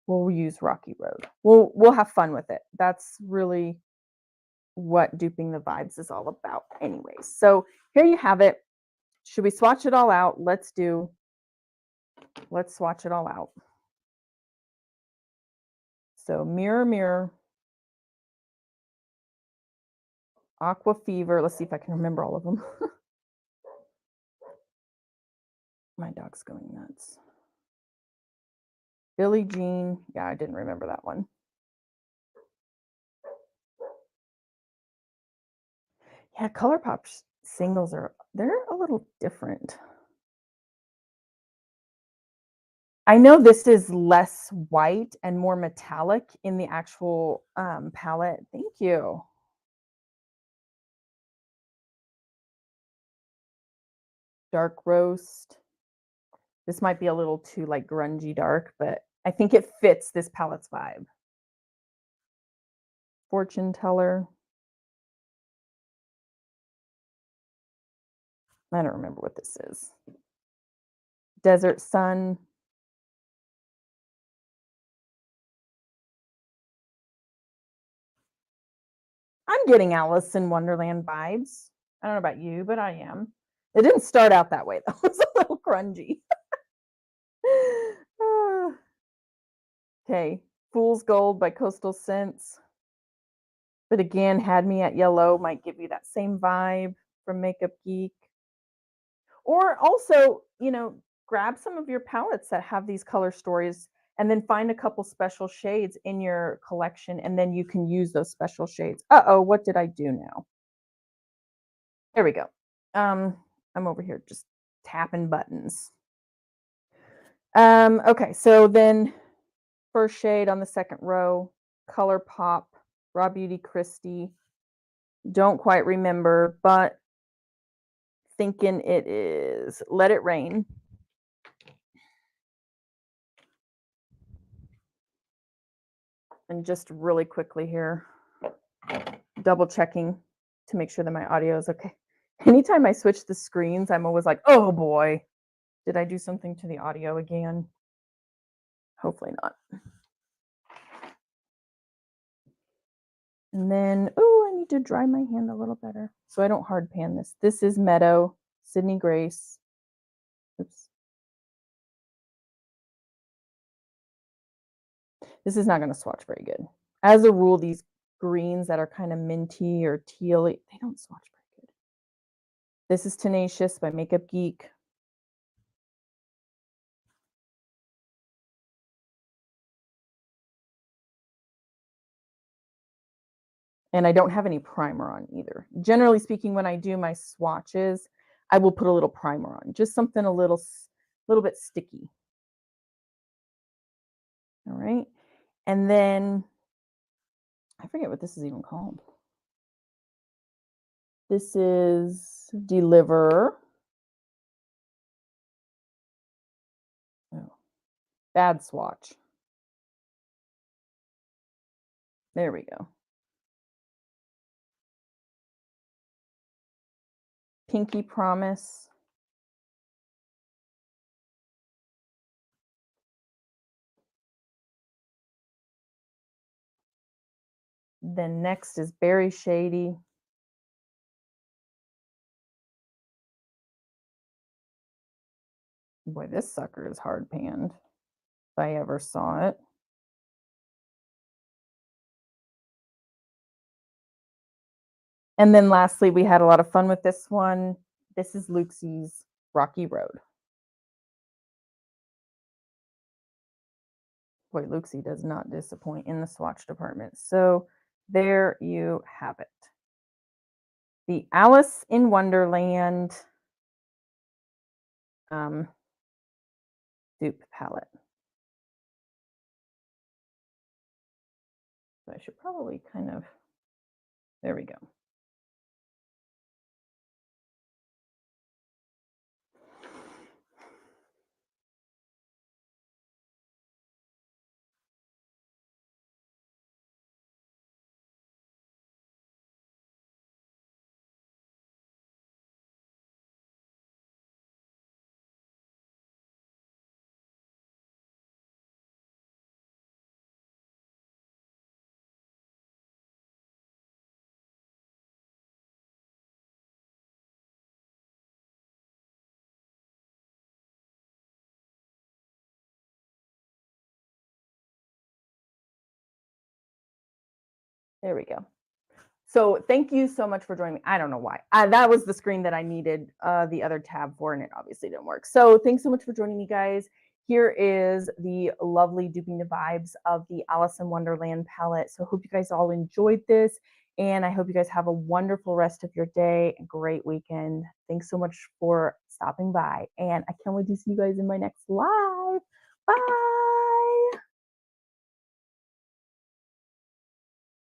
We'll use Rocky Road. We'll have fun with it. That's really what duping the vibes is all about anyways. So here you have it. Should we swatch it all out? Let's swatch it all out. So Mirror Mirror, Aqua Fever. Let's see if I can remember all of them. My dog's going nuts. Billie Jean. Yeah, I didn't remember that one. Yeah, ColourPop singles they're a little different. I know this is less white and more metallic in the actual palette. Thank you. Dark Roast. This might be a little too like grungy dark, but I think it fits this palette's vibe. Fortune Teller. I don't remember what this is. Desert Sun. I'm getting Alice in Wonderland vibes. I don't know about you, but I am. It didn't start out that way though. It was a little grungy. Okay, Fool's Gold by Coastal Scents. But again, Had Me at Yellow might give you that same vibe from Makeup Geek. Or also, grab some of your palettes that have these color stories and then find a couple special shades in your collection, and then you can use those special shades. Uh-oh, what did I do now? There we go. I'm over here just tapping buttons. Okay, so then first shade on the second row, ColourPop, Raw Beauty Christie. Don't quite remember, but thinking it is Let It Rain. And just really quickly here, double checking to make sure that my audio is okay. Anytime I switch the screens, I'm always like, oh boy, did I do something to the audio again? Hopefully not. And then, oh, I need to dry my hand a little better so I don't hard pan this. This is Meadow, Sydney Grace. Oops. This is not going to swatch very good. As a rule, these greens that are kind of minty or teal, they don't swatch very good. This is Tenacious by Makeup Geek. And I don't have any primer on either. Generally speaking, when I do my swatches, I will put a little primer on, just something a little bit sticky. All right. And then I forget what this is even called. This is Deliver. Oh, bad swatch. There we go. Pinky Promise. Then next is Berry Shady. Boy, this sucker is hard panned, if I ever saw it. And then lastly, we had a lot of fun with this one. This is Luxie's Rocky Road. Boy, Luxie does not disappoint in the swatch department. So there you have it. The Alice in Wonderland dupe palette. So I should probably kind of, there we go. There we go. So thank you so much for joining me. I don't know why. That was the screen that I needed the other tab for, and it obviously didn't work. So thanks so much for joining me, guys. Here is the lovely duping the vibes of the Alice in Wonderland palette. So I hope you guys all enjoyed this, and I hope you guys have a wonderful rest of your day, a great weekend. Thanks so much for stopping by, and I can't wait to see you guys in my next live. Bye.